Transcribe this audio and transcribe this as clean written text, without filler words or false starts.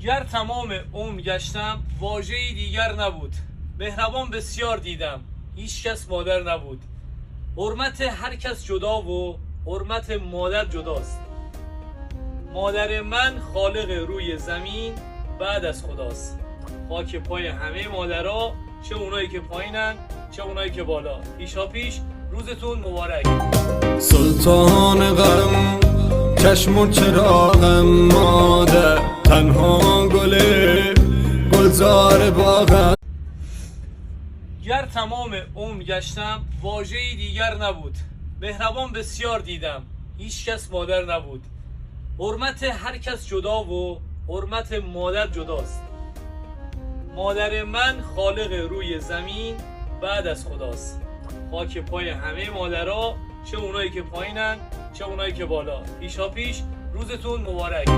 گر تمام عمر گشتم واژه‌ای دیگر نبود. مهربان بسیار دیدم هیچ کس مادر نبود. حرمت هر کس جدا و حرمت مادر جداست. مادر من خالق روی زمین بعد از خداست. خاک پای همه مادرها، چه اونایی که پایینن چه اونایی که بالا. پیشا پیش روزتون مبارک. سلطان غم چشم و چراغم، مادر تنها گلزار باغم. گر تمام عمر گشتم واژه‌ای دیگر نبود. مهربان بسیار دیدم هیچ کس مادر نبود. حرمت هر کس جدا و حرمت مادر جداست. مادر من خالق روی زمین بعد از خداست. خاک پای همه مادرها، چه اونایی که پایینن چه اونایی که بالا. پیشا پیش روزتون مبارک.